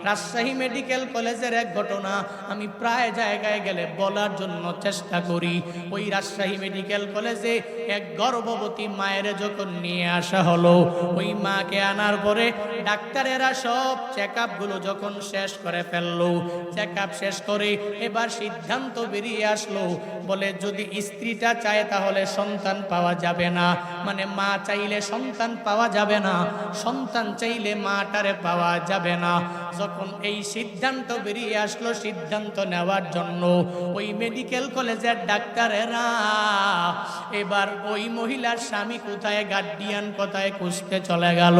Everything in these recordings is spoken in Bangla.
রাজশাহী মেডিকেল কলেজের এক ঘটনা আমি প্রায় জায়গায় গেলে বলার জন্য চেষ্টা করি। ওই রাজশাহী মেডিকেল কলেজে এক গর্ভবতী মায়ের যখন নিয়ে আসা হলো, ওই মাকে আনার পরে ডাক্তারেরা সব চেকআপগুলো যখন শেষ করে ফেললো, চেকআপ শেষ করে এবার সিদ্ধান্ত বেরিয়ে আসলো, বলে যদি স্ত্রীটা চায় তাহলে সন্তান পাওয়া যাবে না, মানে মা চাইলে সন্তান পাওয়া যাবে না, সন্তান চাইলে মাটারে পাওয়া যাবে না। যখন এই সিদ্ধান্ত বেরিয়ে আসলো, সিদ্ধান্ত নেওয়ার জন্য ওই মেডিকেল কলেজের ডাক্তারেরা এবার ওই মহিলার স্বামী কোথায়, গার্ডিয়ান কোথায় খুঁজতে চলে গেল।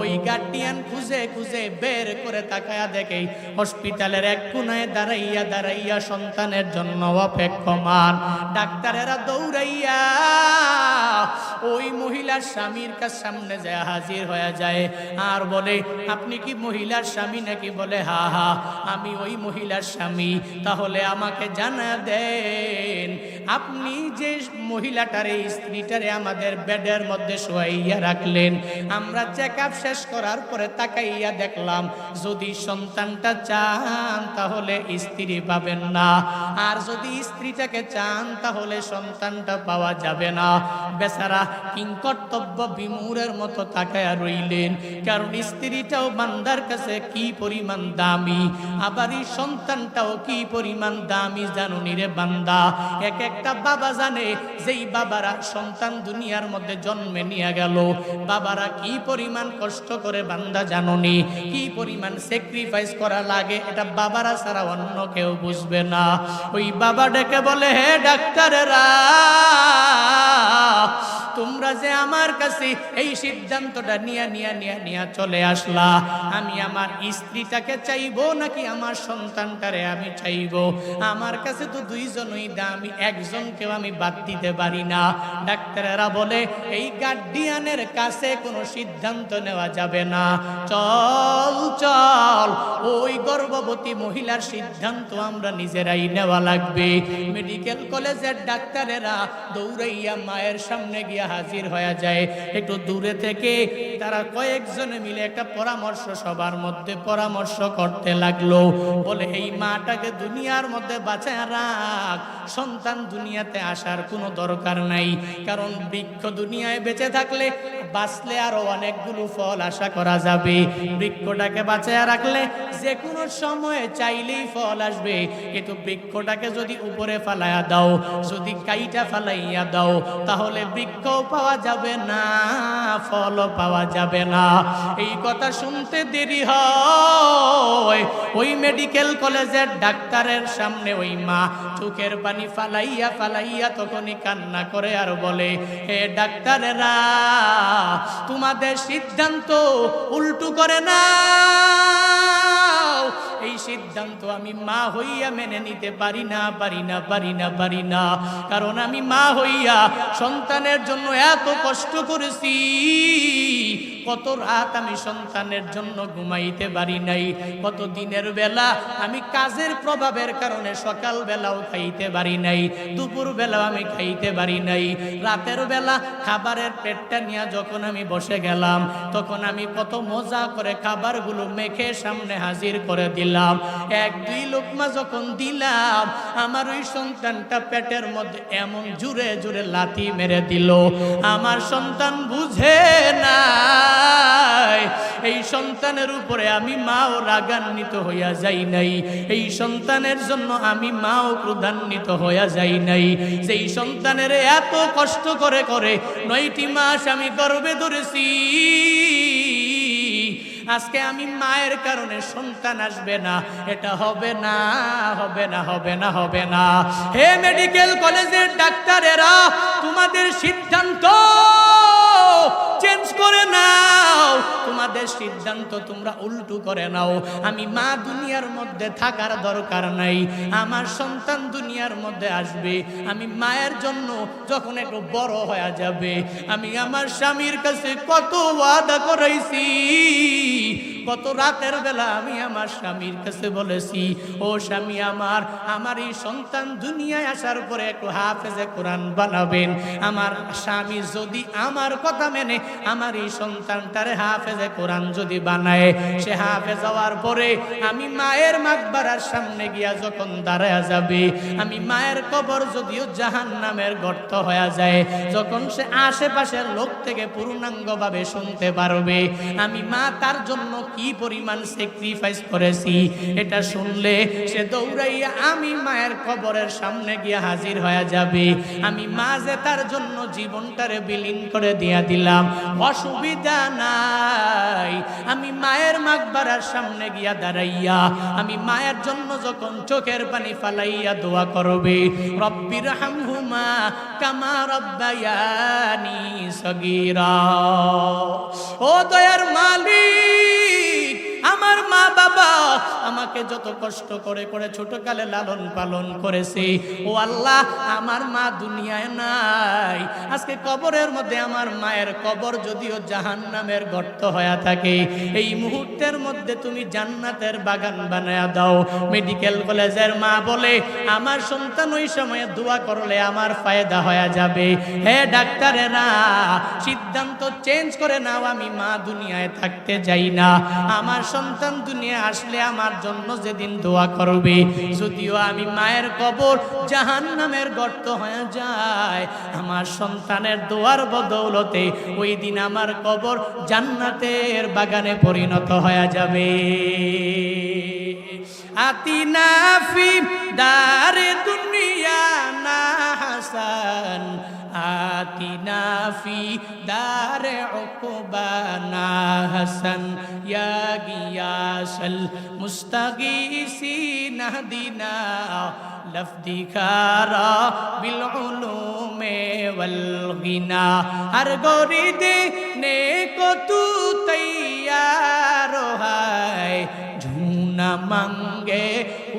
ওই গার্ডিয়ান খুঁজে খুঁজে বের করে তাকায়া দেখে হসপিটালের এক কোনায় দাঁড়াইয়া দাঁড়াইয়া সন্তানের জন্য অপেক্ষমান। ডাক্তারেরা দৌড়াইয়া ওই মহিলার স্বামীর কাছে সামনে যায় হাজির হয়ে যায় আর বলে, আপনি কি মহিলার স্বামী নাকি? বলে হা হা, আমি ওই মহিলার স্বামী। তাহলে আমাকে জানা দেন, আপনি যে মহিলাটারে, স্ত্রীটারে আমাদের বেডের মধ্যে শোয়াইয়া রাখলেন, আমরা চেকআপ শেষ করার পরে তাকাইয়া দেখলাম যদি সন্তানটা চান তাহলে স্ত্রী পাবেন না, আর যদি স্ত্রীটাকে চান তাহলে সন্তানটা পাওয়া যাবে না। বেচারা কিংকর্তব্য বিমূঢ়ের মতো তাকায়া রইলেন, কারণ স্ত্রীটাও বান্দার কাছে কি পরিমাণ দামি, আবার এই সন্তানটাও কি পরিমাণ দামি জানুনি রে বান্দা। এক একটা বাবা জানে যেই বাবারা সন্তান দুনিয়ার মধ্যে জন্মে নিয়ে গেল, বাবারা কি পরিমাণ কষ্ট করে বান্দা জানুনি, কি পরিমাণ স্যাক্রিফাইস করা লাগে, এটা বাবারা ছাড়া অন্য কেউ বুঝবে না। ওই বাবা ডেকে বলে, হে ডাক্তারেরা, তোমরা যে আমার কাছে এই সিদ্ধান্তটা নিয়ে চলে আসলা, আমি আমার স্ত্রীটাকে চাইবো নাকি আমার সন্তানটারে আমি চাইবো? আমার কাছে তো দুইজনই দামি, একজনকেও আমি বাদ দিতে পারি না। ডাক্তারেরা বলে, এই গার্ডিয়ানের কাছে কোনো সিদ্ধান্ত নেওয়া যাবে না, চল চল ওই গর্ভবতী মহিলার সিদ্ধান্ত আমরা নিজেরাই নেওয়া লাগবে। মেডিকেল কলেজের ডাক্তারেরা দৌড়াইয়া মায়ের সামনে গিয়ে হাজির হয়ে যায়। একটু দূরে থেকে তারা কয়েকজনে মিলে একটা পরামর্শ সবার মধ্যে পরামর্শ করতে লাগলো, বলে এই মাটাকে দুনিয়ার মধ্যে বাঁচায় রাখ, সন্তান দুনিয়াতে আসার কোনো দরকার নাই, কারণ বৃক্ষ দুনিয়ায় বেঁচে থাকলে বাঁচলে আরো অনেকগুলো ফল আশা করা যাবে। বৃক্ষটাকে বাঁচায় রাখলে যে কোনো সময়ে চাইলেই ফল আসবে, কিন্তু বৃক্ষটাকে যদি উপরে ফালাইয়া দাও, যদি কাইটা ফালাইয়া দাও, তাহলে বৃক্ষ পাওয়া যাবে না, ফলও পাওয়া যাবে না। এই কথা শুনতে দেরি হয়, ওই মেডিকেল কলেজের ডাক্তারের সামনে ওই মা চোখের পানি ফালাইয়া ফালাইয়া তখনই কান্না করে আর বলে, হে ডাক্তারেরা, তোমাদের সিদ্ধান্ত উল্টো করে না, এই সিদ্ধান্ত আমি মা হইয়া মেনে নিতে পারি না, কারণ আমি মা হইয়া সন্তানের জন্য এত কষ্ট করেছি, কত রাত আমি সন্তানের জন্য ঘুমাইতে পারি নাই, কত দিনের বেলা আমি কাজের প্রভাবের কারণে সকাল বেলাও খাইতে পারি নাই, দুপুর বেলাও আমি খাইতে পারি নাই, রাতের বেলা খাবারের পেটটা নিয়ে যখন আমি বসে গেলাম, তখন আমি কত মজা করে খাবারগুলো মেখে সামনে হাজির করে দিলাম। এক দুই লোকমা যখন দিলাম, আমার ওই সন্তানটা পেটের মধ্যে এমন জোরে জোরে লাথি মেরে দিল, আমার সন্তান বুঝে না এই সন্তানের উপরে আমি মাও রাগান্বিত হইয়া যাই নাই, এই সন্তানের জন্য আমি মাও ক্রোধান্বিত হইয়া যাই নাই, যেই সন্তানের এত কষ্ট করে করে 9টি মাস আমি গর্ভে ধরেছি, আজকে আমি মায়ের কারণে সন্তান আসবে না, এটা হবে না, হবে না, হবে না, হবে না। হে মেডিকেল কলেজের ডাক্তারেরা, তোমাদের সিদ্ধান্ত চেঞ্জ করে নাও, তোমাদের সিদ্ধান্ত তোমরা উল্টো করে নাও। আমি মা দুনিয়ার মধ্যে থাকার দরকার নাই, আমার সন্তান দুনিয়ার মধ্যে আসবে, আমি মায়ের জন্য যখন একটু বড় হয়ে যাবে, আমি আমার স্বামীর কাছে কত ওয়াদা করাইছি, গত রাতের বেলা আমি আমার স্বামীর কাছে বলেছি, ও স্বামী আমার এই সন্তান দুনিয়ায় আসার পরে একটু হাফেজে কোরআন বানাবেন। আমার স্বামী যদি আমার কথা মেনে আমার এই সন্তানটারে হাফেজে কোরআন যদি বানায়, সে হাফেজ হওয়ার পরে আমি মায়ের মাকবারার সামনে গিয়া যখন দাঁড়ায়া যাবে, আমি মায়ের কবর যদিও জাহান্নামের গর্ত হয়ে যায়, যখন সে আশেপাশের লোক থেকে পূর্ণাঙ্গভাবে শুনতে পারবে আমি মা তার জন্য কি পরিমাণ স্যাক্রিফাইস করেছি, এটা শুনলে সে দৌড়াইয়া আমি মায়ের কবরের সামনে গিয়া হাজির হয়ে যাবে। আমি মা যে তার জন্য জীবনটারে বিলীন করে দিয়া দিলাম, অসুবিধা নাই। আমি মায়ের মাকবারার সামনে গিয়া দাঁড়াইয়া আমি মায়ের জন্য যখন চোখের পানি ফালাইয়া দোয়া করবে, রব্বির হামহুমা কামা রব্বায়ানি সগীরা, ও দয়ার মালিক, আমার মা বাবা আমাকে যত কষ্ট করে করে ছোটকালে লালন পালন করেছে, ও আল্লাহ আমার মা দুনিয়ায় নাই, আজকে কবরের মধ্যে আমার মায়ের কবর যদিও জাহান্নামের গর্ত হয়ে থাকে, এই মুহূর্তের মধ্যে তুমি জান্নাতের বাগান বানায়া দাও। মেডিকেল কলেজের মা বলে, আমার সন্তান ওই সময়ে দোয়া করলে আমার ফায়দা হয়ে যাবে। হে ডাক্তারেরা, সিদ্ধান্ত চেঞ্জ করে নাও, আমি মা দুনিয়ায় থাকতে যাই না, আমার সন্তান দুনিয়া আসলে আমার জন্য যেদিন দোয়া করবে, যদিও আমি মায়ের কবর জাহান্নামের গর্ত হয়ে যায়, আমার সন্তানের দোয়ার বদৌলতে ওই দিন আমার কবর জান্নাতের বাগানে পরিণত হয়ে যাবে। আতিনা ফি দারে দুনিয়া না হাসান, আতিনা ফি দারে উকবানা হাসান, ইয়া গিয়াসাল মুস্তাগীসিন হদিনা লফদিকারা বিল উলুমে ওয়াল গিনা, হর গরিদে নে কো তু তৈয়ার হায়, ঝুনা মাঙ্গে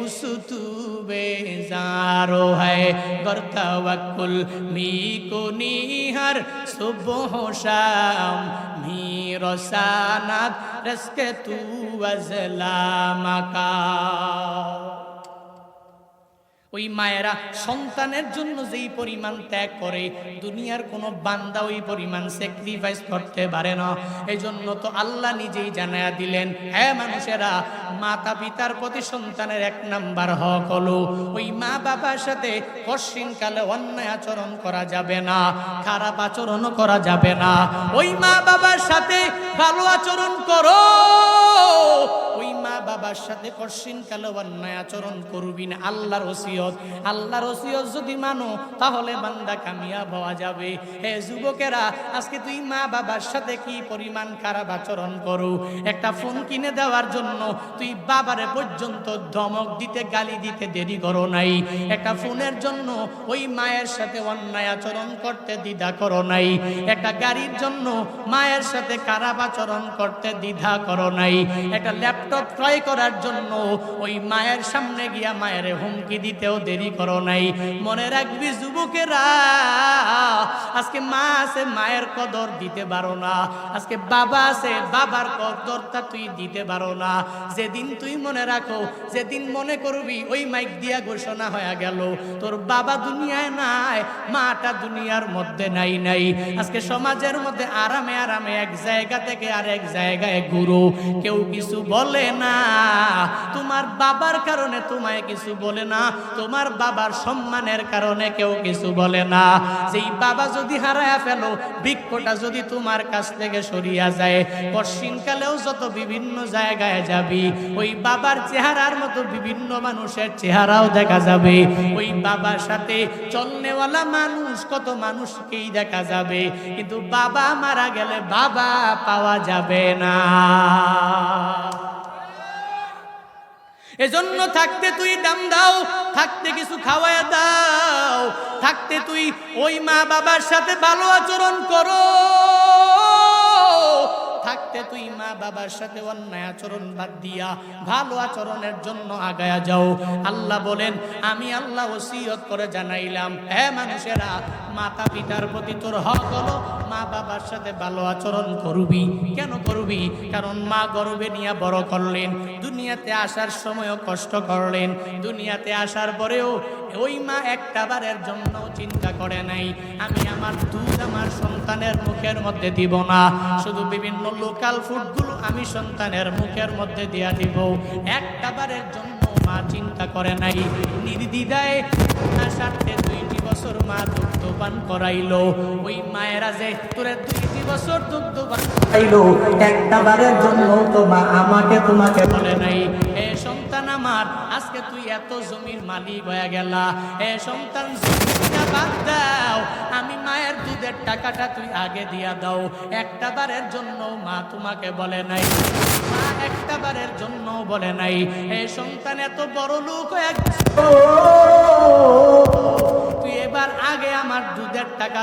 উস তু বেজারো है, गर तवक्कुल मी को निहर सुबह शाम, मी रसानत रस्के तू अज़लामका। ওই মায়েরা সন্তানের জন্য যেই পরিমাণ ত্যাগ করে দুনিয়ার কোনো বান্দা ওই পরিমাণ স্যাক্রিফাইস করতে পারে না। এই জন্য তো আল্লাহ নিজেই জানায়া দিলেন, হ্যাঁ মানুষেরা, মাতা পিতার প্রতি সন্তানের 1 নাম্বার হক হলো ওই মা বাবার সাথে কশিনকালে অন্যায় আচরণ করা যাবে না, খারাপ আচরণও করা যাবে না। ওই মা বাবার সাথে ভালো আচরণ করো, ওই মা বাবার সাথে কশিনকালে অন্যায় আচরণ করবি না। আল্লাহর ওসিয়ত, আল্লাহর ওসিয়ত যদি মানো তাহলে বান্দা কামিয়াব হওয়া যাবে। হে যুবকেরা, আজকে তুই মা বাবার সাথে কি পরিমাণ খারাপ আচরণ করো। একটা ফোন কিনে দেওয়ার জন্য তুই বাবারে পর্যন্ত ধমক দিতে, গালি দিতে দেরি করো নাই। একটা ফোনের জন্য ওই মায়ের সাথে অন্যায় আচরণ করতে দ্বিধা করো নাই। একটা গাড়ির জন্য মায়ের সাথে খারাপ আচরণ করতে দ্বিধা করো নাই। একটা ল্যাপটপ ক্রয় করার জন্য ওই মায়ের সামনে গিয়া মায়ের হুমকি দিতেও দেরি করো নাই। মনে রাখবি যুবকেরা, আজকে মা আছে, মায়ের কদর দিতে পারো না। আজকে বাবা আছে, বাবার কদরটা তুই দিতে পারো না। যেদিন তুই মনে রাখো, যেদিন মনে করবি ওই মাইক দিয়া ঘোষণা হয়ে গেল তোর বাবা দুনিয়ায় নাই, মাটা দুনিয়ার মধ্যে নাই। আজকে সমাজের মধ্যে আরামে আরামে এক জায়গা থেকে আরেক জায়গায় ঘুরো, কেউ কিছু বলে না। তোমার বাবার কারণে তোমায় কিছু বলে না, তোমার বাবার সম্মানের কারণে কেউ কিছু বলে না। যেই বাবা যদি হারায়া ফেলো, বৃক্ষটা যদি তোমার কাছ থেকে সরিয়া যায়, পশ্চিমকালেও যত বিভিন্ন জায়গায় যাবি, ওই বাবার চেহারার মতো বিভিন্ন মানুষের চেহারাও দেখা যাবে। ওই বাবার সাথে চলনেওয়ালা মানুষ, কত মানুষকেই দেখা যাবে, কিন্তু বাবা মারা গেলে বাবা পাওয়া যাবে না। এজন্য থাকতে তুই দাম দাও, থাকতে কিছু খাওয়ায় দাও, থাকতে তুই ওই মা বাবার সাথে ভালো আচরণ করো। থাকতে তুই মা বাবার সাথে অন্যায় আচরণ বাদ দিয়া ভালো আচরণের জন্য আগায়া যাও। আল্লাহ বলেন আমি আল্লাহ ওসিয়ত করে জানাইলাম, হে মানুষেরা, মাতা পিতার প্রতি তোর হক হলো মা বাবার সাথে ভালো আচরণ করবি। কেন করবি? কারণ মা গর্ভে নিয়ে বড় করলেন, দুনিয়াতে আসার সময়ও কষ্ট করলেন, দুনিয়াতে আসার পরেও ওই মা একটা বারের জন্য চিন্তা করে নাই আমি আমার দুধ আমার সন্তানের মুখের মধ্যে দিব না, শুধু বিভিন্ন লোকাল ফুডগুলো আমি সন্তানের মুখের মধ্যে দিয়া দিব। একটা বারের জন্য মা চিন্তা করে নাই। নির্দ্বিধায় সাথে 2টি বছর মা দুগ্ধপান করাইলো। ওই মায়েরা যে তোরে 2টি বছর দুগ্ধপান করাইলো, একটা বারের জন্য তো মা আমাকে তোমাকে বলে নাই এ সন্তান আমার আজকে তুই এত জমির মালিক হয়ে গেলা, এ সন্তান জমিটা বাদ দাও, আমি মায়ের দুধের টাকাটা তুই আগে দিয়া দাও। একটা বারের জন্য মা তোমাকে বলে নাই, মা একটা বারের জন্য বলে নাই এ সন্তান এত বড় লোক হয়ে গেছে, তুই এবার আগে আমার দুধের টাকা,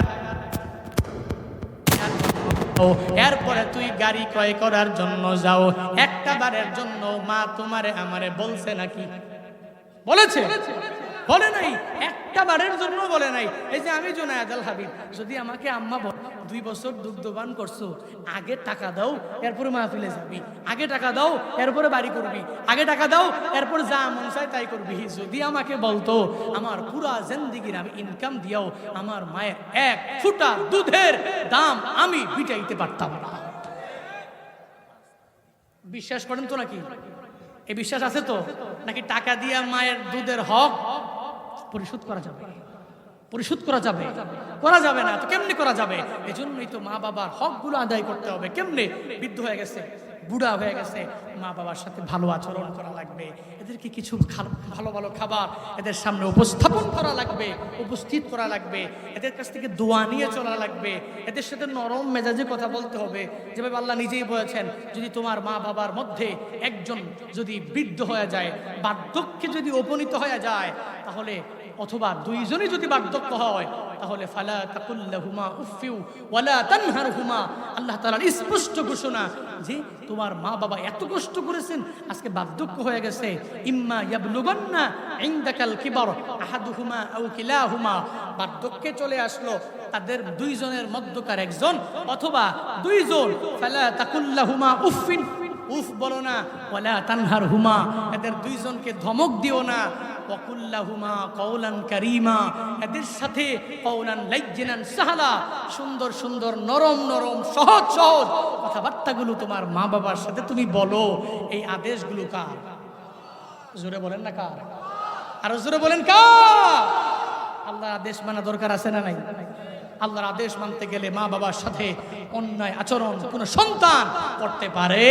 এরপরে তুই গাড়ি ক্রয় করার জন্য যাও। একটা বারের জন্য মা তোমারে আমারে বলছে নাকি? বলেছে? বলে নাই। একটা বারের জন্য বলে নাই। এই যে আমি জুনায়েদ আল হাবিব, যদি আমাকে আম্মা বল 2 বছর দুগ্ধপান করছো, আগে টাকা দাও এরপরে মাহফিলে যাবি, আগে টাকা দাও এরপরে বাড়ি করবি, আগে টাকা দাও এরপর যা মন চায় তাই করবি, যদি আমাকে বলতো আমার পুরা জিন্দেগির আমি ইনকাম দিয়াও আমার মায়ের 1 ফুটা দুধের দাম আমি বিটাইতে পারতাম না। বিশ্বাস করেন তো নাকি? এই বিশ্বাস আছে তো নাকি? টাকা দিয়ে মায়ের দুধের হক পরিশোধ করা যাবে? পরিশোধ করা যাবে? করা যাবে না। তো কেমনে করা যাবে? এজন্যই তো মা বাবার হকগুলো আদায় করতে হবে। কেমনে? বৃদ্ধ হয়ে গেছে, বুড়া হয়ে গেছে, মা বাবার সাথে ভালো আচরণ করা লাগবে, এদেরকে কিছু ভালো ভালো খাবার এদের সামনে উপস্থাপন করা লাগবে, উপস্থিত করা লাগবে, এদের কাছ থেকে দোয়া নিয়ে চলা লাগবে, এদের সাথে নরম মেজাজে কথা বলতে হবে। যেভাবে আল্লাহ নিজেই বলেছেন, যদি তোমার মা বাবার মধ্যে একজন যদি বৃদ্ধ হয়ে যায়, বার্ধক্যে যদি উপনীত হয়ে যায়, তাহলে অথবা 2 জনই যদি বার্ধক্য হয়, তাহলে ফালা তাকুল্লাহুমা উফিউ ওয়ালা তানহারহুমা, আল্লাহ তাআলার স্পষ্ট ঘোষণা যে তোমার মা বাবা এত কষ্ট করেছেন, আজকে বার্ধক্য হয়ে গেছে, ইম্মা ইয়াবলুগান্না ইনদাকাল কিবার আহাদুহুমা আও কিলাহুমা, বার্ধক্যে চলে আসলো তাদের 2 জনের মধ্যকার একজন অথবা 2 জন, ফালা তাকুল্লাহুমা উফিন, উফ বলো না, ওয়ালা তানহারহুমা, এদের 2 জনকে ধমক দিও না, ওয়াকুল্লাহুমা কওলান কারীমা, এদের সাথে কওলান লাইয়িনান সাহলা, সুন্দর সুন্দর নরম নরম সহজ সহজ কথাবার্তাগুলো তোমার মা বাবার সাথে তুমি বলো। এই আদেশগুলো কার? জোরে বলেন না কার? আরো জোরে বলেন কার? আল্লাহর আদেশ মানা দরকার আছে না নাই? আল্লাহর আদেশ মানতে গেলে মা বাবার সাথে অন্যায় আচরণ কোনো সন্তান করতে পারে?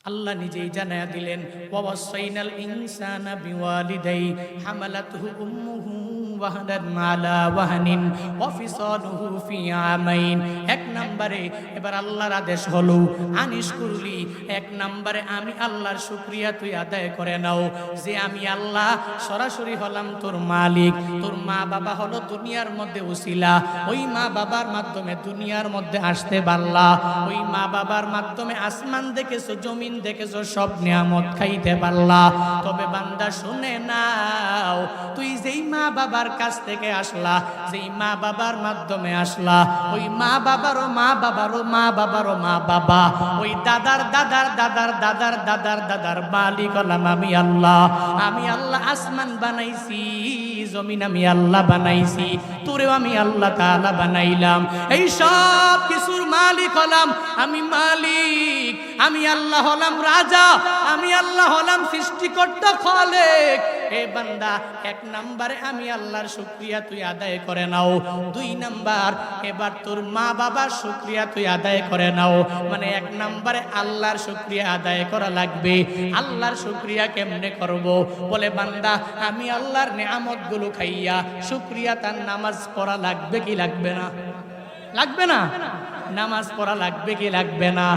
আল্লাহ নিজেই জানায়া দিলেন, ওয়াসাইনাল ইনসানা বিওয়ালিদাই হামালাতহু উম্মুহু ওয়াহানান আলা ওয়াহানিন ওয়া ফিসালুহু ফি আমাইন। 1 নম্বরে এবার আল্লাহর আদেশ হলো আনিস করলি, 1 নম্বরে আমি আল্লাহর শুকরিয়া তুই আদায় করে নাও যে আমি আল্লাহ সরাসরি হলাম তোর মালিক, তোর মা বাবা হলো দুনিয়ার মধ্যে উসিলা, ওই মা বাবার মাধ্যমে দুনিয়ার মধ্যে আসতে পারলা, ওই মা বাবার মাধ্যমে আসমান দেখেছো, জমিন দেখেছো, সব নিয়ামত খাইতে পারলা। তবে বান্দা শুনে নাও, তুই যেই মা বাবার কাছ থেকে আসলা, যেই মা বাবার মাধ্যমে আসলা, ওই মা বাবারও মা বাবারও মা বাবারও মা বাবা, ওই দাদার দাদার দাদার দাদার দাদার দাদার মালিক হলাম আমি আল্লাহ। আমি আল্লাহ আসমান বানাইছি, জমিন আমি আল্লাহ বানাইছি, তোরেও আমি আল্লাহ তাআলা বানাইলাম, এই সব কিছুর মালিক হলাম আমি মালিক, আমি আল্লাহ হলাম রাজা, আমি আল্লাহ হলাম সৃষ্টিকর্তা খালেক। এ বান্দা 1 নম্বরে আমি আল্লাহর শুকরিয়া তুই আদায় করে নাও। 2 নাম্বার এবার তোর মা বাবার শুকরিয়া তুই আদায় করে নাও। মানে 1 নম্বরে আল্লাহর শুকরিয়া আদায় করা লাগবে। আল্লাহর শুকরিয়া কেমনে করব? বলে বান্দা আমি আল্লাহর নিয়ামতগুলো খাইয়া শুকরিয়া তার নামাজ পড়া লাগবে কি লাগবে না? লাগবে না? নামাজ পড়া লাগবে কি লাগবে না?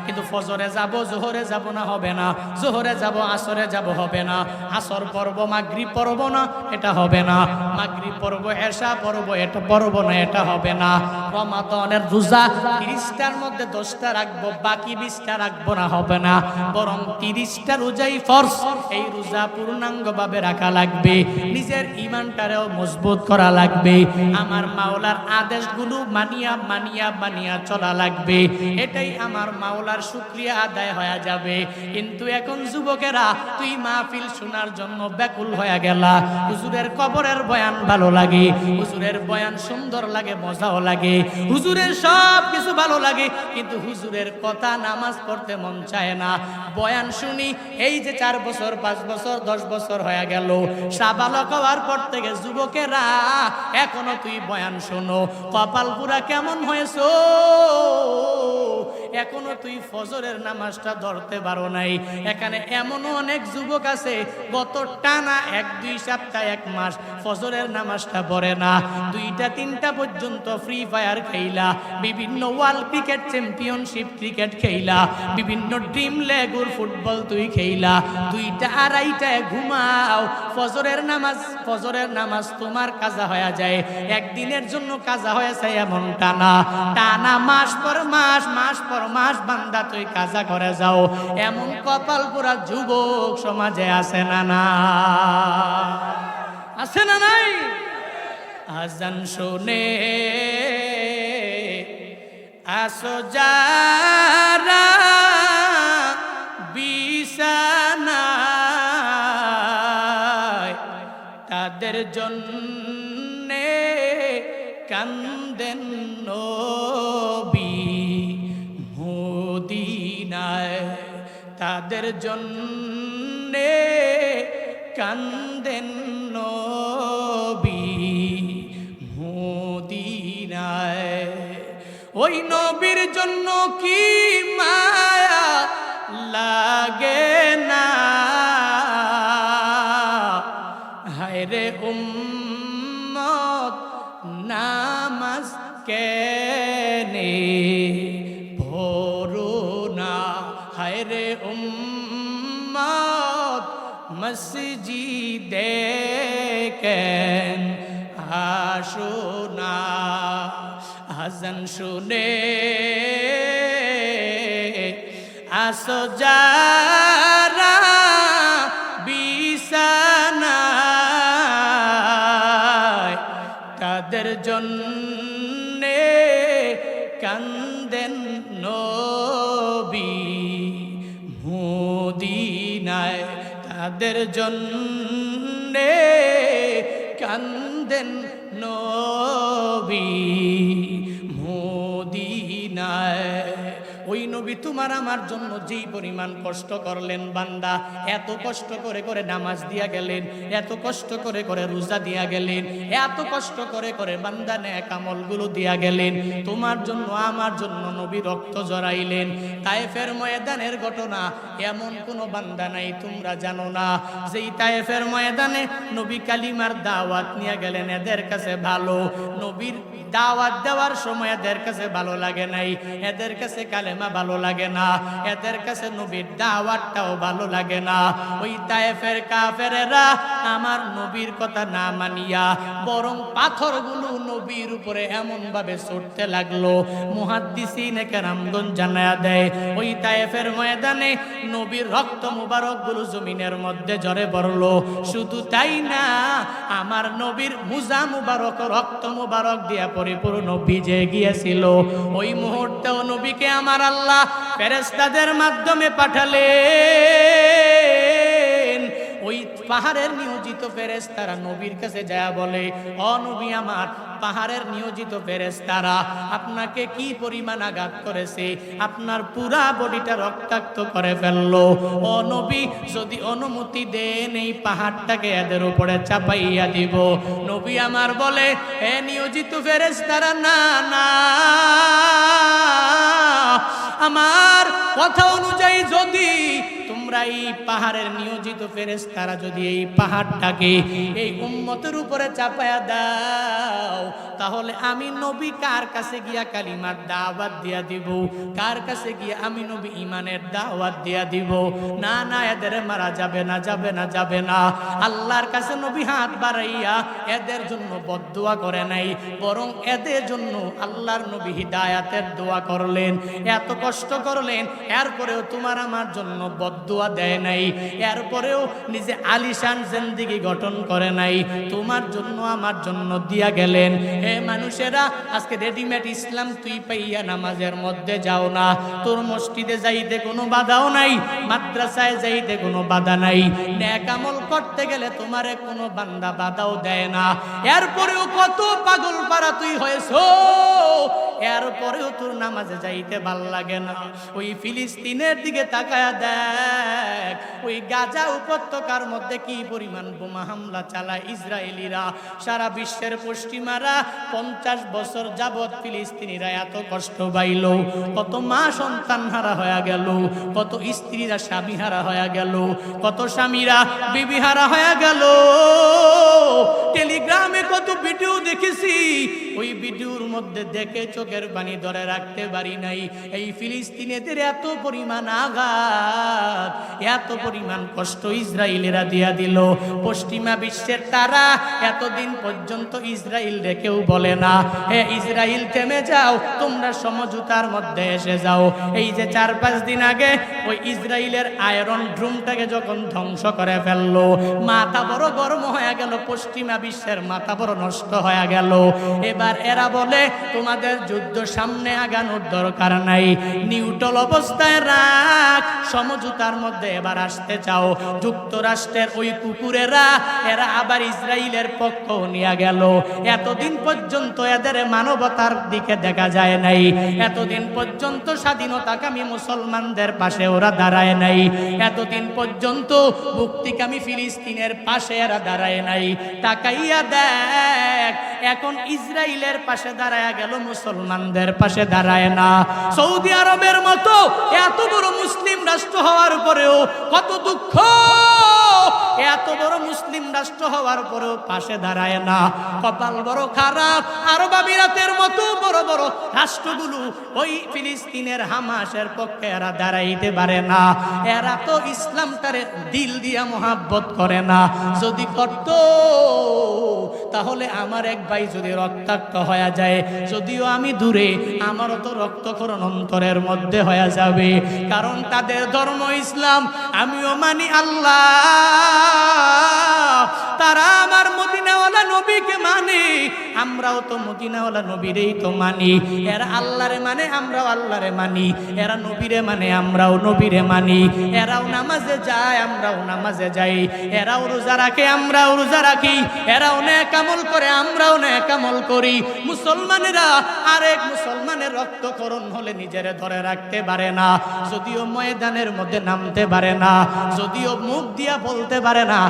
কিন্তু ফজরে যাব, জোহরে যাব না, হবে না, জোহরে যাব, আসরে যাব, হবে না, আসর পড়ব, মাগরিব পড়ব না, এটা হবে না, মাগরিব পড়ব, এশা পড়ব, এটা পড়ব না, এটা হবে না। রমাদানের রোজা 30টার মধ্যে 10টা রাখবো, বাকি 20টা রাখবো না, হবে না, বরং 30টা রোজাই ফরজ। এই রোজা পূর্ণাঙ্গভাবে রাখা লাগবে, নিজের ঈমানটারেও মজবুত করা লাগবে, আমার মাওলার আদেশগুলো মানিয়া মানিয়া মানিয়া চলা লাগবে। এটাই আমার মাওলার শুকরিয়া আদায় হয়ে যাবে। কিন্তু এখন যুবকেরা, তুই মাহফিল শোনার জন্য ব্যাকুল হয়ে গেলা। হুজুরের কবরের বয়ান ভালো লাগে, হুজুরের বয়ান সুন্দর লাগে, মজাও লাগে, হুজুরের সব কিছু ভালো লাগে, কিন্তু হুজুরের কথা নামাজ পড়তে মন চায় না। বয়ান শুনি, এই যে 4 বছর 5 বছর 10 বছর হয়ে গেল, সাবালক হওয়ার পর থেকে যুবকেরা এখনো তুই বয়ান শোনো, কপাল পুরা কেমন হয়েছো, এখনো তুই ফজরের নামাজটা ধরতে পারো নাই। এখানে এমনও অনেক যুবক আছে গত টানা 1-2 সপ্তাহ 1 মাস ফজরের নামাজটা পড়ে না, 2টা 3টা পর্যন্ত ফ্রি ফায়ার খেলা, বিভিন্ন ওয়ার্ল্ড ক্রিকেট চ্যাম্পিয়নশিপ ক্রিকেট খেলা, বিভিন্ন ড্রিম লেগুর ফুটবল তুই খেলা, 2টা 2:30টায় ঘুমাও। ফজরের নামাজ তোমার কাজা হয়ে যায়, একদিনের জন্য কাজা হয়েছে এমনটা না, টানা মাস পর মাস, মাস পর মাস বান্দা তুই কাজা করে যাও। এমন কপাল পুরা যুবক সমাজে আছে না? না আছে না নাই? আজান শুনে আসো যারা বিছানায়, তাদের জন্যে কান্দেন নবী মদিনায়, তাদের জন্যে কান্দেন নবী মদিনায়। ওই নবীর জন্য কি মায়া লাগে না, হায়রে উম্মত নামাজ কেনে পড়ো না, হায়রে উম্মত মসজিদে কেন আসো না। আজান শুনে আসো যারা বিছানায়, তাদের জন্যে কান্দেন নবী মদিনায়, তাদের জন্যে কান্দেন নবী মদিনায়। ওই নবী তোমার আমার জন্য যেই পরিমাণ কষ্ট করলেন বান্দা, এত কষ্ট করে করে নামাজ দিয়া গেলেন, এত কষ্ট করে করে রোজা দিয়া গেলেন, এত কষ্ট করে করে বান্দা নেক আমলগুলো দিয়া গেলেন, তোমার জন্য আমার জন্য নবী রক্ত জড়াইলেন। তায়েফের ময়দানের ঘটনা, এমন কোনো বান্দা নাই তোমরা জানো না যেই তায়েফের ময়দানে নবী কালিমার দাওয়াত নিয়ে গেলেন, এদের কাছে ভালো, নবীর দাওয়াত দেওয়ার সময় এদের কাছে ভালো লাগে নাই, এদের কাছে কালেমা ভালো লাগে না, এদের কাছে নবীর দাওয়াতটাও ভালো লাগে না। ওই তায়েফের কাফেরেরা আমার নবীর কথা না মানিয়া বরং পাথরগুলো নবীর উপরে এমন ভাবে ছুটতে লাগলো, মুহাদ্দিসিনে কেরামগণ জানায়া দেয় ওই তায়েফের ময়দানে নবীর রক্ত মুবারক গুলো জমিনের মধ্যে ঝরে পড়লো। শুধু তাই না, আমার নবীর মুজা মুবারক রক্ত মুবারক দিয়া পরিপূর্ণ ভিজে গিয়েছিল। ওই মুহূর্তেও নবীকে আমার আল্লাহ ফেরেশতাদের মাধ্যমে পাঠালেন। ওই পাহাড়ের নিয়োজিত ফেরেশতারা নবীর কাছে যায় বলে, ও নবী আমার, পাহাড়ের নিয়োজিত ফেরেশতারা আপনাকে কি পরিমাণ আঘাত করেছে, আপনার পুরা বডিটা রক্তাক্ত করে ফেললো। ও নবী, যদি অনুমতি দেন এই পাহাড়টাকে এদের উপরে চাপাইয়া দিব। নবী আমার বলে, এ নিয়োজিত ফেরেশতারা, না না, আমার কথা অনুযায়ী যদি তোমরা তোমরা এই পাহাড়ের নিয়োজিত ফেরেশতারা যদি এই পাহাড়টাকে এই উম্মতের উপরে চাপায়া দাও, তাহলে আমি নবী কার কাছে গিয়া কালিমার দাওয়াত দিয়া দিব, কার কাছে গিয়া আমি নবী ঈমানের দাওয়াত দিয়া দিব? না না, এদের মারা যাবে না, যাবে না, যাবে না। আল্লাহর কাছে নবী হাত বাড়াইয়া এদের জন্য বদদুয়া করে নাই, বরং এদের জন্য আল্লাহর নবী হিদায়াতের দোয়া করলেন। এত কষ্ট করলেন, এরপরেও তোমার আমার জন্য বদদুয়া দেয় নাই, এরপরেও নিজে আলিশান জিন্দেগি গঠন করে নাই, তোমার জন্য আমার জন্য দিয়া গেলেন। হে মানুষেরা, আজকে রেডিমেড ইসলাম তুই পাইয়া নামাজের মধ্যে যাও না, তোর মসজিদে যাইতে কোনো বাধাও নাই, মাদ্রাসায় যাইতে কোনো বাধা নাই, নেক আমল করতে গেলে তোমারে কোনো বান্দা বাধাও দেয় না। এরপরেও কত পাগল পারা তুই হয়েছো, এরপরেও তোর নামাজে যাইতে ভাল লাগে না। ওই ফিলিস্তিনের দিকে তাকায়া দেখ, ওই গাজা উপত্যকার মধ্যে কি পরিমাণ বোমা হামলা চালায় ইসরায়েলিরা। সারা বিশ্বের পশ্চিমারা 50 বছর যাবৎ ফিলিস্তিনিরা এত কষ্ট পাইল, কত মা সন্তান হারা হয়ে গেল, কত স্ত্রীরা স্বামী হারা হয়ে গেল, কত স্বামীরা বিবি হারা হয়ে গেল। টেলিগ্রামে কত ভিডিও দেখেছি, ওই ভিডিওর মধ্যে দেখে চোখের পানি ধরে রাখতে পারি নাই। এই ফিলিস্তিনিদের এত পরিমাণ আঘাত, এত পরিমাণ কষ্ট ইসরায়েলেরা দিয়া দিল। পশ্চিমা বিশ্বের তারা এতদিন পর্যন্ত ইসরায়েল রে কেউ বলে না, হে ইসরায়েল থেমে যাও, তোমরা সমঝোতার মধ্যে এসে যাও। এই যে 4-5 দিন আগে ওই ইসরায়েলের আয়রন ড্রোমটাকে যখন ধ্বংস করে ফেললো, মাথা বড় গরম হয়ে গেল, পশ্চিমা বিশ্বের মাথা বড় নষ্ট হয়ে গেল। এবার এরা বলে তোমাদের যুদ্ধ সামনে আগানোর দরকার নাই, নিউট্রাল অবস্থায় রাখ, সমঝোতার মধ্যে এবার আসতে চাও। যুক্তরাষ্ট্রের ওই কুকুরেরা এরা আবার ইসরায়েলের পক্ষ নিয়ে গেল। এতদিন পর্যন্ত এদের মানবতার দিকে দেখা যায় নাই, এতদিন পর্যন্ত স্বাধীনতাকামী মুসলমানদের পাশে ওরা দাঁড়ায় নাই, এতদিন পর্যন্ত মুক্তিকামী ফিলিস্তিনের পাশে এরা দাঁড়ায় নাই। তাকাইয়া দেখ, এখন ইসরায়েলের পাশে দাঁড়ায় গেল, মুসলমানদের পাশে দাঁড়ায় না। সৌদি আরবের মতো এত বড় মুসলিম রাষ্ট্র হওয়ার পরেও কত দুঃখ, এত বড় মুসলিম রাষ্ট্র হওয়ার পরেও পাশে দাঁড়ায় না। কপাল বড় খারাপ, আরব আমিরাতের মতো বড় বড় রাষ্ট্রগুলো ওই ফিলিস্তিনের হামাসের পক্ষে এরা দাঁড়াইতে পারে না। এরা তো ইসলামটারে দিল দিয়া মোহাব্বত করে না। যদি করত তাহলে আমার এক ভাই যদি রক্তাক্ত হয়ে যায়, যদিও আমি দূরে, আমারও তো রক্তক্ষরণ অন্তরের মধ্যে হয়ে যাবে। কারণ তাদের ধর্ম ইসলাম, আমিও মানি আল্লাহ, তারা আমার মদিনাওয়ালা নবীকে মানে, আমরাও তো মদিনাওয়ালা নবীরেই তো মানি। এরা আল্লাহরে মানে, আমরাও আল্লাহরে মানি। এরা নবীরে মানে, আমরাও নবীরে মানি। এরাও নামাজে যায়, আমরাও নামাজে যাই। এরাও রোজা রাখে, আমরাও রোজা রাখি। এরাও নেক আমল করে, আমরাও নেক আমল করি। মুসলমানেরা আরেক মুসলমানের রক্তক্ষরণ হলে নিজেরে ধরে রাখতে পারে না, যদিও ময়দানের মধ্যে নামতে পারে না, যদিও মুখ দিয়া বলতে পারে না,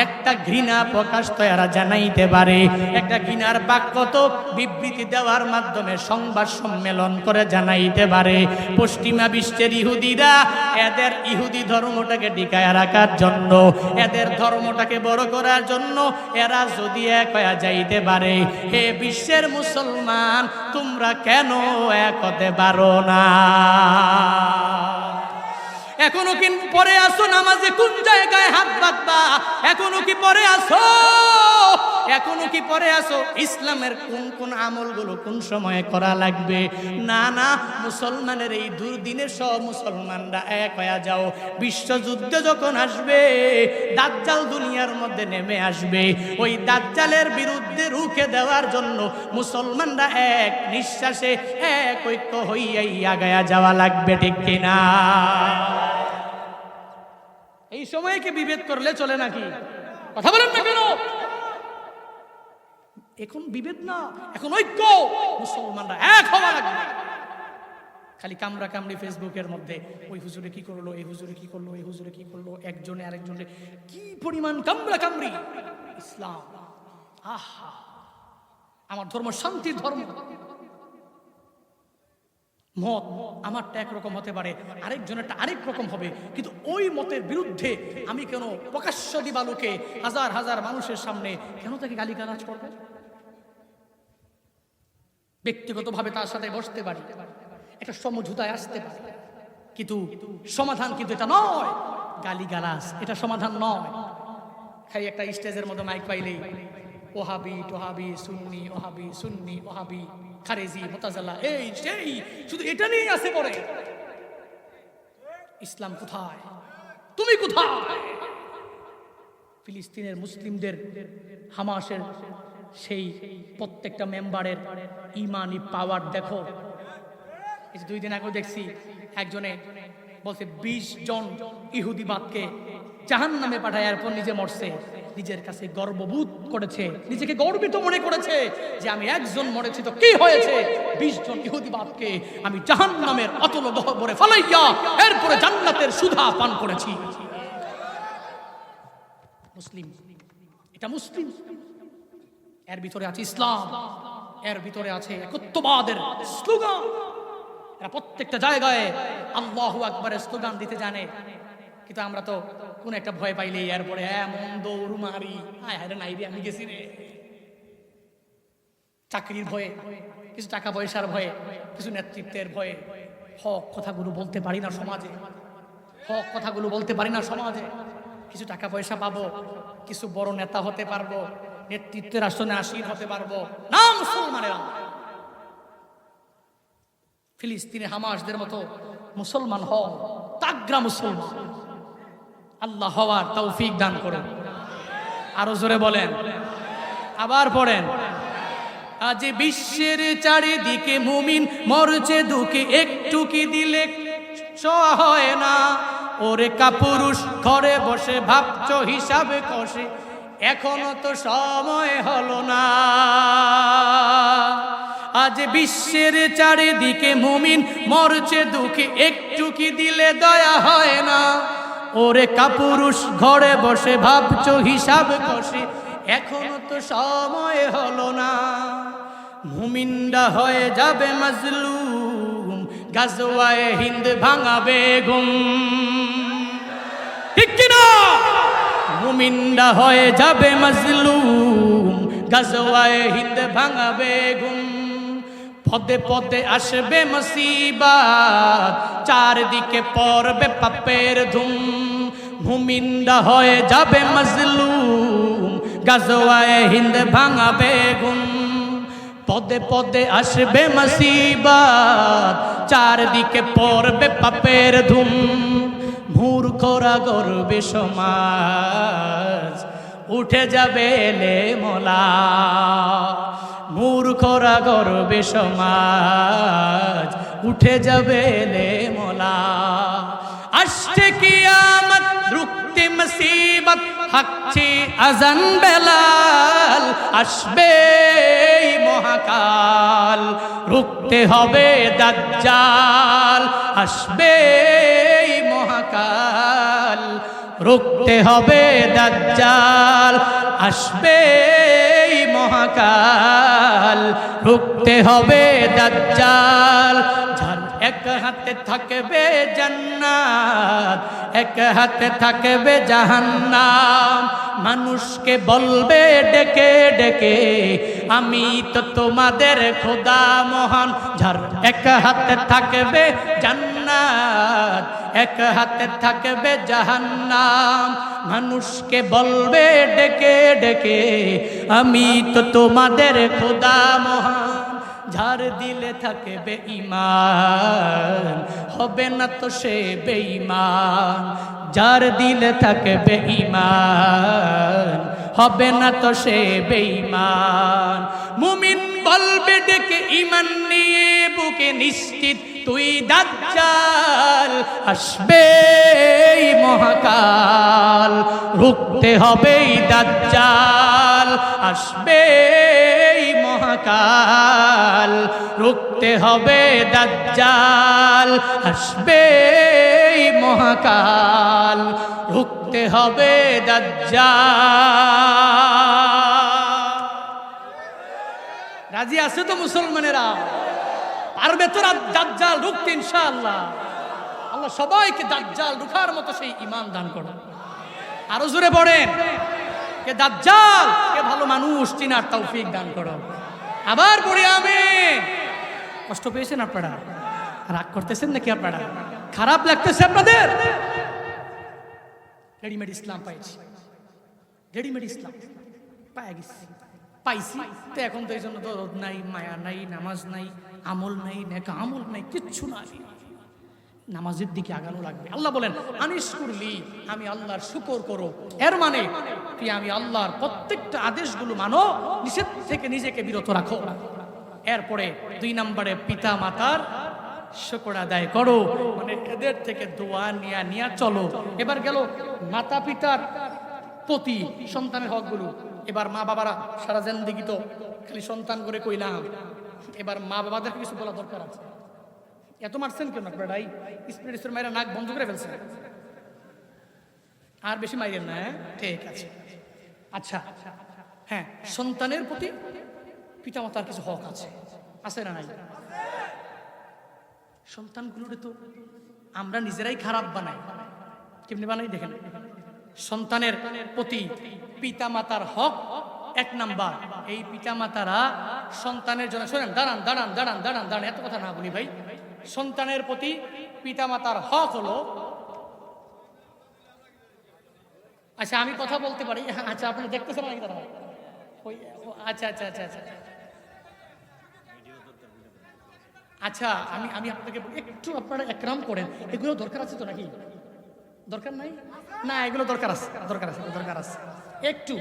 একটা ঘৃণা প্রকাশ তো এরা জানাইতে পারে। একটা ঘৃণার বাক্য তো বিবৃতি দেওয়ার মাধ্যমে সংবাদ সম্মেলন করে জানাইতে পারে। পশ্চিমা বিশ্বের ইহুদিরা এদের ইহুদি ধর্মটাকে টিকায় রাখার জন্য, এদের ধর্মটাকে বড় করার জন্য এরা যদি এক হয়ে যাইতে পারে, হে বিশ্বের মুসলমান, তোমরা কেন এক হতে পারো না? এখনো কি পরে আসো নামাজে? কোন জায়গায় হাত বাঁধবা? এখনো কি পরে আসো? এখনো কি পরে আসো ইসলামের কোন কোন আমলগুলো কোন সময়ে করা লাগবে? না না, মুসলমানের এই দুর্দিনে সব মুসলমানরা এক হয়ে যাও। বিশ্বযুদ্ধ যখন আসবে, দাজ্জাল দুনিয়ার মধ্যে নেমে আসবে, ওই দাজ্জালের বিরুদ্ধে রুখে দেওয়ার জন্য মুসলমানরা এক নিঃশ্বাসে এক ঐক্য হইয়াই আগায়া যাওয়া লাগবে, ঠিক কিনা? এই সময়ে কি বিভেদ করলে চলে নাকি? কথা বলেন না কেন? এখন বিভেদ না, এখন ঐক্য, মুসলমানরা এক হওয়া লাগবে। খালি কামড়া কামড়ি ফেসবুকের মধ্যে, ওই হুজুরে কি করলো, এই হুজুরে কি করলো, এই হুজুরে কি করলো, একজনে আরেকজনে কি পরিমাণ কামড়া কামড়ি। ইসলাম, আহা, আমার ধর্ম শান্তির ধর্ম। মত আমারটা একরকম হতে পারে, আরেকজনেরটা আরেক রকম হবে, কিন্তু ওই মতের বিরুদ্ধে আমি কেন প্রকাশ্য দিবালোকে হাজার হাজার মানুষের সামনে কেন তাকে গালিগালাজ করবে? ব্যক্তিগতভাবে তার সাথে বসতে পারি, একটা সমঝোতায় আসতে পারি, কিন্তু সমাধান কিন্তু এটা নয়। গালিগালাজ এটা সমাধান নয়। খাই একটা স্টেজের মধ্যে মাইক পাইলেই ওহাবি টোহাবি সুন্নি ওহাবি সুন্নি ওহাবি খারেজি মুতাজালা এই সেই শুধু এটা নিয়েই আসে পড়ে। ইসলাম কোথায়? তুমি কোথায়? ফিলিস্তিনের মুসলিমদের হামাসের সেই প্রত্যেকটা মেম্বারের ইমানি পাওয়ার দেখো। এই যে 2 দিন আগে দেখছি একজনে বলছে 20 জন ইহুদিবাদকে জাহান্নামে পাঠায়, এরপর নিজে মরছে। নিজের কাছে গর্ববোধ করেছে, নিজেকে গর্বিত মনে করেছে যে আমি একজন মরেছি তো কি হয়েছে, 20 জন ইহুদিবাদকে আমি জাহান্নামের অতল গহ্বরে ফালাইয়া এরপরে জান্নাতের সুধা পান করেছি। মুসলিম, এটা মুসলিম। এর ভিতরে আছে ইসলাম, এর ভিতরে আছে একত্ববাদের স্লোগান। এরা প্রত্যেকটা জায়গায় আল্লাহু আকবারের স্লোগান দিতে জানে, কিন্তু আমরা তো কোন একটা ভয় পাইলে এরপরে এমন দৌড় মারি, হায় হায় রে নাই রে আমি গেছি রে। চাকরির ভয়ে, কিছু টাকা পয়সার ভয়ে, কিছু নেতৃত্বের ভয়ে হক কথাগুলো বলতে পারি না সমাজে, হক কথাগুলো বলতে পারি না সমাজে। কিছু টাকা পয়সা পাবো, কিছু বড় নেতা হতে পারবো, নেতৃত্বের আসনে আসীন হতে পারবো না। মুসলমানেরা ফিলিস্তিনে হামাসদের মতো মুসলমান হও, তাগড়া মুসলমান। আল্লাহ হওয়ার তৌফিক দান করুন। আরো জোরে বলেন, আবার পড়েন। আজ বিশ্বের চারিদিকে মুমিন মরছে দুঃখে, একটু কি দিলে হয় না। ওরে কাপুরুষ ঘরে বসে ভাবছো হিসাবে কষে, এখনো তো সময় হলো না। আজ বিশ্বের চারিদিকে মুমিন মরছে দুঃখে, একটু কি দিলে দয়া হয় না। ওরে কাপুরুষ ঘরে বসে ভাবছো হিসাব কষে, এখনো তো সময় হলো না। মুমিনরা হয়ে যাবে মাজলুম, গাজওয়ায়ে হিন্দ ভাঙাবে ঘুম। ঠিক কিনা? মুমিনরা হয়ে যাবে মাজলুম, গাজওয়ায়ে হিন্দ ভাঙাবে ঘুম। পদে পদে আসবে মুসিবত, চারদিকে পড়বে পাপের ধুম। মুমিনরা হয়ে যাবে মাজলুম, গাজওয়ায়ে হিন্দ ভাঙাবে ঘুম। পদে পদে আসবে মুসিবত, চারদিকে পড়বে পাপের ধুম। মূর্খরা গর্বে সমাজ, উঠে যাবে এলে মোলা। মূর্খরা গর্বে সমাজ, উঠে যাবে এলে মোলা। আসছে কিয়ামত রুখতে মুসিবত, হাঁকছে আজান বেলাল। আসবে মহাকাল, রুখতে হবে দাজ্জাল। আসবে মহাকাল, রুখতে হবে দাজ্জাল। আসবে মহাকাল, রুখতে হবে দাজ্জাল। যার এক হাতে থাকবে জান্নাত, এক হাতে থাকবে জাহান্নাম। মানুষকে বলবে ডেকে ডেকে, আমি তো তোমাদের খোদা মহান। যার এক হাতে থাকবে জান্নাত, এক হাতে থাকবে জাহান্নাম। মানুষকে বলবে ডেকে ডেকে, আমি তো তোমাদের খোদা মহান। যার দিলে থাকবে ঈমান, হবে না তো সে বেঈমান। যার দিলে থাকবে ঈমান, হবে না তো সে বেঈমান। মুমিন বলবে ডেকে ঈমান নিয়ে বুকে, নিশ্চিত তুই দাজ্জাল। আসবে মহাকাল, রুখতে হবে দাজ্জাল। আসবে মহাকাল, রুখতে হবে দাজ্জাল। আসবে মহাকাল, রুখতে হবে দাজ্জাল। রাজি আছে তো মুসলমানেরা? পারবে তো দাজ্জাল রুখতে ইনশাআল্লাহ। আল্লাহ সবাইকে দাজ্জাল রুখার মতো সেই ঈমান দান করুন। আরো জোরে পড়েন, কে দাজ্জাল কে ভালো মানুষ চিনার তৌফিক দান করুন। আবার পড়ি আমিন। কষ্ট পেয়েছেন আপনারা? রাগ করতেছেন নাকি আপনারা? খারাপ লাগতেছে আপনাদের? রেডিমেড ইসলাম পাইছি, রেডিমেড ইসলাম পাইছি তো এখন তো এই জন্য তো রোদ নাই, মায়া নাই, নামাজ নাই, আমল নাই, নেক আমল নাই, কিচ্ছু নাই। নামাজের দিকে আগানো লাগবে। আল্লাহ বলেন আনিস করলি, আমি আল্লাহর শুকর করো। এর মানে কি আমি আল্লাহর প্রত্যেকটা আদেশগুলো মানো, নিষেধ থেকে নিজেকে বিরত রাখো। এরপরে 2 নম্বরে পিতা মাতার শুকর আদায় করো, মানে এদের থেকে দোয়া নিয়া চলো। এবার গেল মাতা পিতার প্রতি সন্তানের হকগুলো। এবার মা বাবারা সারা জিন্দেগি তো খালি সন্তান করে কইলাম, এবার মা বাবাদের কিছু বলা দরকার আছে। এত মারছেন কেন আপনারা? স্পিরিট মাইরা নাক বন্ধ করে ফেলছেন, আর বেশি মাইরেন না। ঠিক আছে, আচ্ছা হ্যাঁ, সন্তানের প্রতি পিতামাতার কিছু হক আছে, আছে না নাই? সন্তানগুলোরে তো আমরা নিজেরাই খারাপ বানাই। কেমনি বানাই দেখেন। সন্তানের প্রতি পিতামাতার হক 1 নাম্বার, এই পিতামাতারা সন্তানের জন্য, শোনেন, দাঁড়ান দাঁড়ান দাঁড়ান দাঁড়ান দাঁড়ান, এত কথা না বলি ভাই। সন্তানের প্রতি পিতামাতার হক হলো, আচ্ছা আমি কথা বলতে পারি, আচ্ছা আপনি দেখতেছেন নাকি দাদা? ওই আচ্ছা আচ্ছা আচ্ছা আচ্ছা আচ্ছা আমি আপনাকে একটু আপনারা একরাম করেন। এগুলো দরকার আছে তো নাকি? দরকার নাই না? এগুলো দরকার আছে, দরকার আছে, দরকার আছে। একটু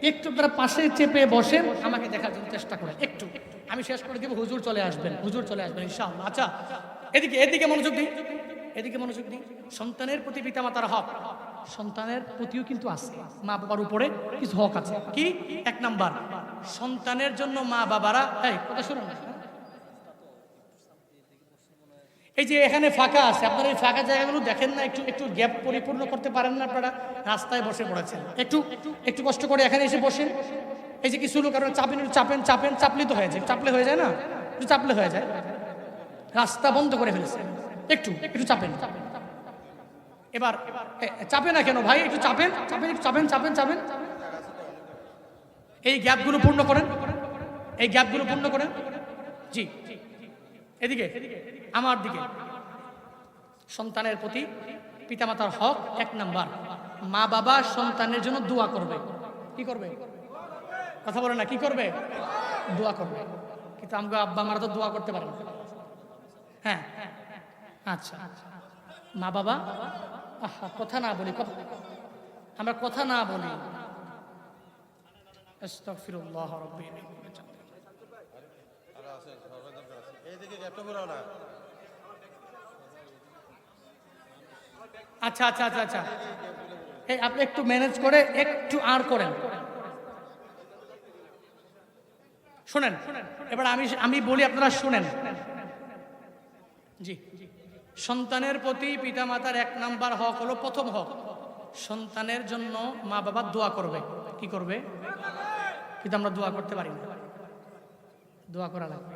একটু আপনারা পাশে চেপে বসেন, আমাকে দেখার জন্য চেষ্টা করেন একটু। আমি শেষ করে দিব, হুজুর চলে আসবেন, হুজুর চলে আসবেন ইনশাআল্লাহ। আচ্ছা এদিকে এদিকে মনোযোগ দিন, এদিকে মনোযোগ দিন। সন্তানের প্রতি পিতামাতার হক, সন্তানের প্রতিও কিন্তু আছে, মা বাবার উপরে কিছু হক আছে। কি? 1 নাম্বার, সন্তানের জন্য মা বাবারা, এই কথা শুনুন, এই যে এখানে ফাঁকা আছে, আপনারা এই ফাঁকা জায়গাগুলো দেখেন না? একটু একটু গ্যাপ পরিপূর্ণ করতে পারেন না আপনারা? রাস্তায় বসে পড়েছেন, একটু একটু কষ্ট করে এখানে এসে বসেন। এই যে কিছু লোক আপনারা চাপেন চাপেন চাপেন, চাপলি তো হয়ে যায়, চাপলে হয়ে যায় না? একটু চাপলে হয়ে যায়, রাস্তা বন্ধ করে ফেলেছে। একটু একটু চাপেন। এবার চাপে না কেন ভাই? একটু চাপেন চাপেন, একটু চাপেন চাপেন চাপেন। এই গ্যাপগুলো পূর্ণ করেন, এই গ্যাপগুলো পূর্ণ করেন। জি এদিকে আমার দিকে। সন্তানের প্রতি পিতামাতার হক 1 নাম্বার, মা বাবা সন্তানের জন্য দোয়া করবে। কি করবে? কথা বলে না, কি করবে? দোয়া করবে। কিন্তু আমগো আব্বা মারা তো দোয়া করতে পারে না। হ্যাঁ আচ্ছা, মা বাবা, কথা না বলি, আমরা কথা না বলি। আস্তাগফিরুল্লাহ রাব্বি। আচ্ছা আচ্ছা আচ্ছা আচ্ছা, এই আপনি একটু ম্যানেজ করে একটু আর করেন। শুনেন, এবার আমি বলি, আপনারা শুনেন। জি, সন্তানের প্রতি পিতামাতার 1 নাম্বার হক হলো, প্রথম হক, সন্তানের জন্য মা বাবা দোয়া করবে। কি করবে? কিন্তু আমরা দোয়া করতে পারি না, দোয়া করা লাগবে।